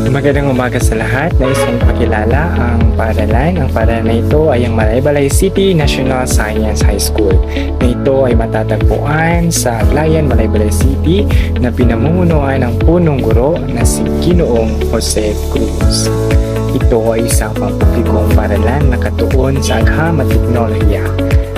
Magandang umaga sa lahat. Nais kong pakilala ang paaralan. Ang paaralan na ito ay ang Malaybalay City National Science High School. Na ito ay matatagpuan sa Aglayan, Malaybalay City na pinamumunuan ng punong guro na si Ginoong Jose Cruz. Ito ay isang pampublikong paaralan na katuon sa agham at teknolohiya.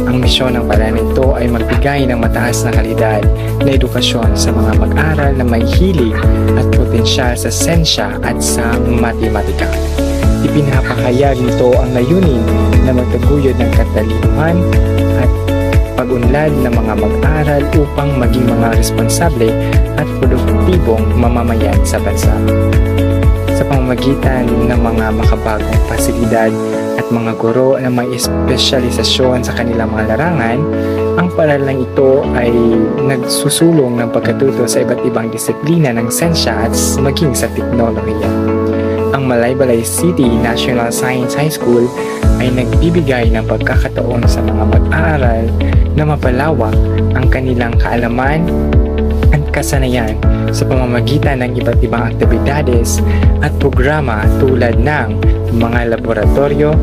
Ang misyon ng paaralan ito ay magbigay ng mataas na kalidad na edukasyon sa mga mag-aral na may hilig at potensyal sa siyensya at sa matematika. Ipinapahayag nito ang layunin na magtaguyod ng katalinuhan at pag-unlad ng mga mag-aral upang maging mga responsable at produktibong mamamayan sa bansa. Sa pamamagitan ng mga makabagong pasilidad at mga guro na may espesyalisasyon sa kanilang mga larangan, ang paaralang ito ay nagsusulong ng pagkatuto sa iba't ibang disiplina ng siyensya at maging sa teknolohiya. Ang Malaybalay City National Science High School ay nagbibigay ng pagkakataon sa mga mag-aaral na mapalawak ang kanilang kaalaman at kasanayan sa pamamagitan ng iba't ibang aktibidades at programa tulad ng mga laboratorio,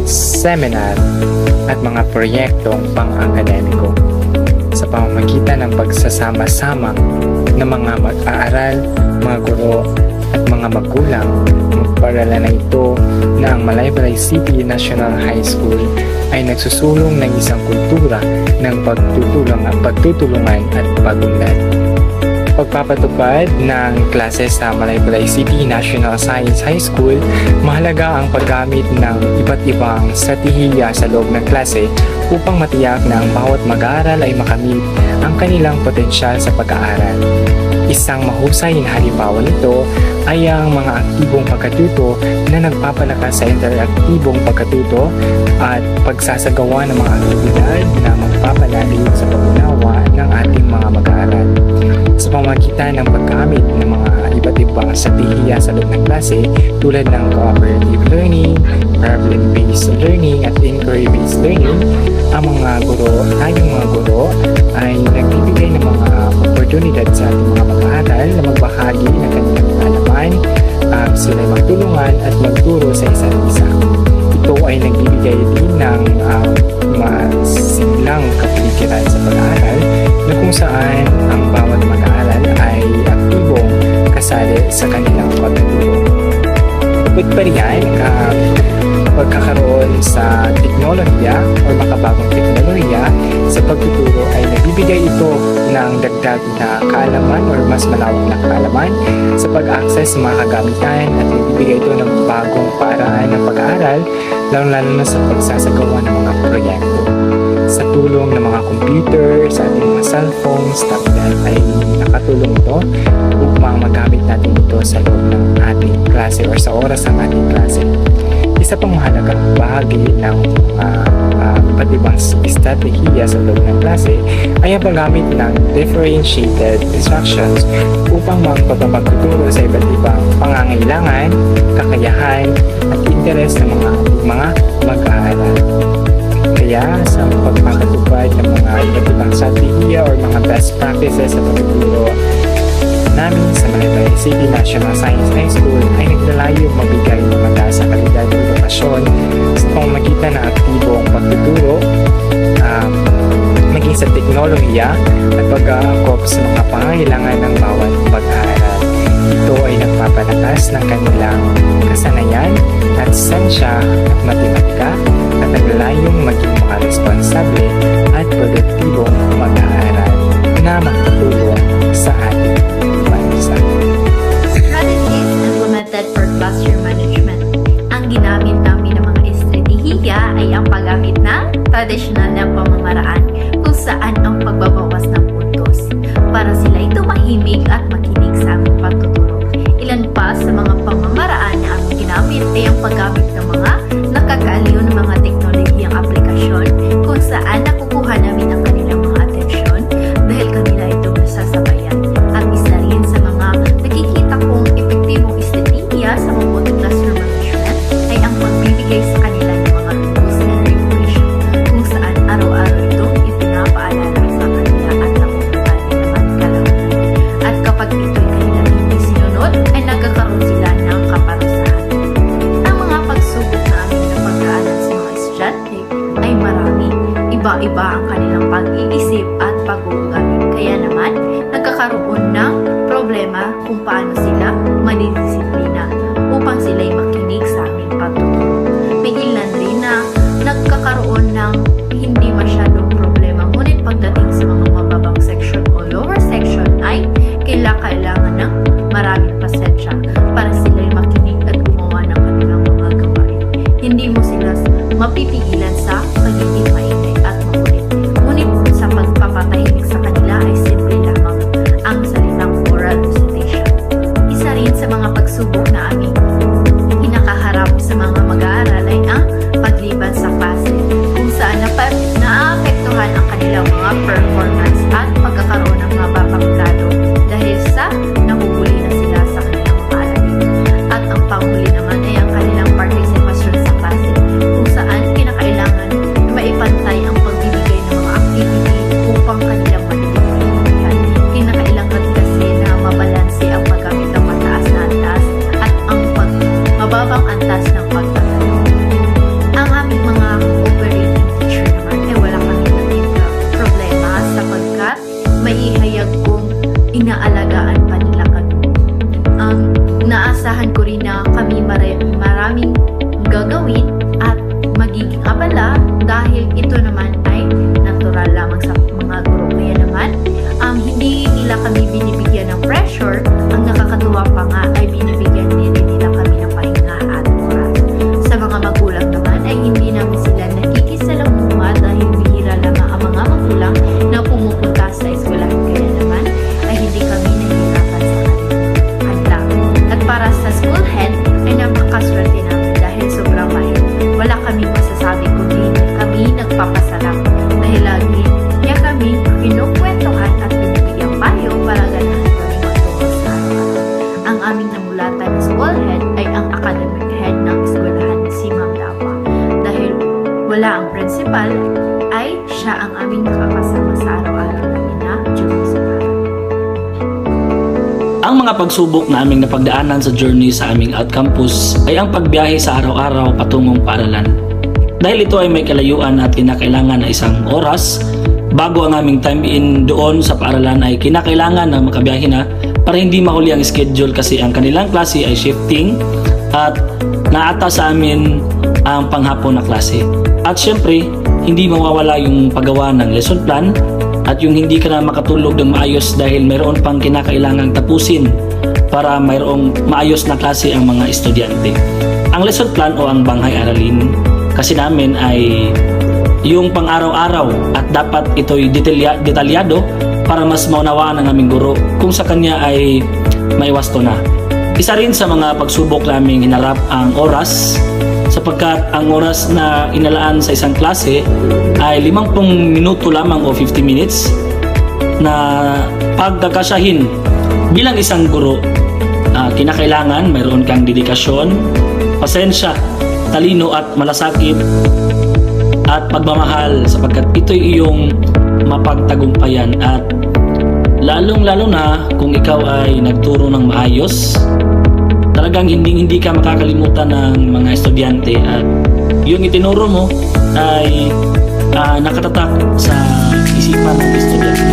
seminar at mga proyektong pang-akademiko. Sa pamamagitan ng pagsasama-sama ng mga mag-aaral, mga guro at mga magulang, magpaaralan na ito na ang Malaybalay City National High School ay nagsusulong ng isang kultura ng pagtutulungan at pagunlad. Pagpapatupad ng klase sa Malaybalay City National Science High School, mahalaga ang paggamit ng iba't ibang stratehiya sa loob ng klase upang matiyak na ang bawat mag-aaral ay makamit ang kanilang potensyal sa pag-aaral. Isang mahusay na halimbawa nito ay ang mga aktibong pagkatuto na nagpapalakas sa interaktibong pagkatuto at pagsasagawa ng mga aktibidad na magpapalalim sa pag-unawa ng ating mga mag-aaral. Sa pamamagitan ng paggamit ng mga iba't ibang strategiya sa loob ng klase tulad ng cooperative learning, problem-based learning at inquiry-based learning, ang tayong mga guro ay nagbibigay ng mga oportunidad sa ating mga mag-aaral na magbahagi ng kanilang kaalaman, sila magtulungan at magturo sa isa't isa. Ito ay nagbibigay din ng masiglang kapaligiran sa pag-aaral na kung saan ang bawat mag-aaral ay aktibong kasali sa kanilang pagtuturo. Bukod pa riyan, pagkakaroon sa teknolohiya o makabagong teknolohiya sa pagtuturo ay nagbibigay ito ng dagdag na kaalaman o mas malawak na kaalaman sa pag-access sa mga kagamitan at nagbibigay ito ng bagong paraan ng pag-aaral lalo na sa pagsasagawa ng mga proyekto. Sa tulong ng mga computer, sa ating mga cellphones, tablet ay nakatulong ito upang magamit natin ito sa loob ng ating klase o sa oras ng ating klase. Isa pang mahalagang bahagi ng iba't ibang estratehiya sa loob ng klase ay ang paggamit ng differentiated instructions upang magpapagtuturo sa iba't ibang pangangailangan, kakayahan at interes ng mga mag-aaral. Kaya sa pagpapatupad ng mga iba't ibang strategiya o mga best practices sa pagtuturo namin sa Malaybalay City National Science High School ay naglalayong mabigay ng mataas na kalidad ng edukasyon sa pamamagitan ng aktibong pagtuturo, maging sa teknolohiya at pag-aangkop sa mga pangangailangan ng bawat pag-aaral. Ito ay nagpapalakas ng kanilang kasanayan at siyensya at matematika at naglalayong maging mga responsable at produktibong mag-aaral na magtutulong sa ating bansa. Strategies implemented for classroom management. Ang ginamit namin ng mga estratehiya ay ang paggamit ng tradisyonal na pamamaraan kung saan ang pagbabawas ng puntos para sila ay tumahimik at makinig sa aming pagtuturo. Ilan pa sa mga pamamaraan na aming ginamit ay ang paggamit ng mga nakakaaliw ng mga teknolohiyang aplikasyon kung saan nakukuha namin ang kanilang mga atensyon. Inaasahan ko rin na kami maraming gagawin at magiging abala dahil ito naman ay natural lamang sa mga guro. Kaya naman, hindi nila kami binibigyan ng pressure. Ang nakakatuwa pa nga ay binibigyan din nila kami ng pahinga at oras. Sa mga magulang naman ay hindi namin sila nakikisalamuha dahil bihira lamang ang mga magulang na pumupunta sa eskwelahan. Kaya naman ay hindi kami nahihirapan sa kanilang At para sa school head ay napakaswerte namin dahil sobrang bait. Wala kaming masasabi kundi kami nagpapasalamat dahil lagi niya kami kinukwentuhan at binibigyang payo para ganahan kami magturo sa araw-araw. Ang aming namulatan na school head ay ang academic head ng eskwelahan, si Ma'am Dapa. Dahil wala ang principal, ay siya ang aming nakakasama sa araw-araw namin na duty sa bahay. Ang mga pagsubok na aming napagdaanan sa journey sa aming out-campus ay ang pagbiyahe sa araw-araw patungong paaralan. Dahil ito ay may kalayuan at kinakailangan na isang oras, bago ang aming time in doon sa paaralan ay kinakailangan na makabiyahe na para hindi mahuli ang schedule kasi ang kanilang klase ay shifting at naata sa amin ang panghapon na klase. At syempre, hindi mawawala yung paggawa ng lesson plan at yung hindi ka na makatulog ng maayos dahil mayroon pang kinakailangang tapusin para mayroong maayos na klase ang mga estudyante. Ang lesson plan o ang banghay aralin kasi namin ay yung pang-araw-araw at dapat ito'y detalyado para mas maunawaan ng aming guro kung sa kanya ay may wasto na. Isa rin sa mga pagsubok naming hinarap ang oras sapagkat ang oras na inalaan sa isang klase ay 50 minuto lamang o 50 minutes na pagkakasyahin bilang isang guro. Kinakailangan mayroon kang dedikasyon, pasensya, talino at malasakit at pagmamahal sapagkat ito'y iyong mapagtagumpayan at lalong-lalo na kung ikaw ay nagturo ng maayos, talagang hindi ka makakalimutan ng mga estudyante at yung itinuro mo ay nakatatak sa isipan ng estudyante.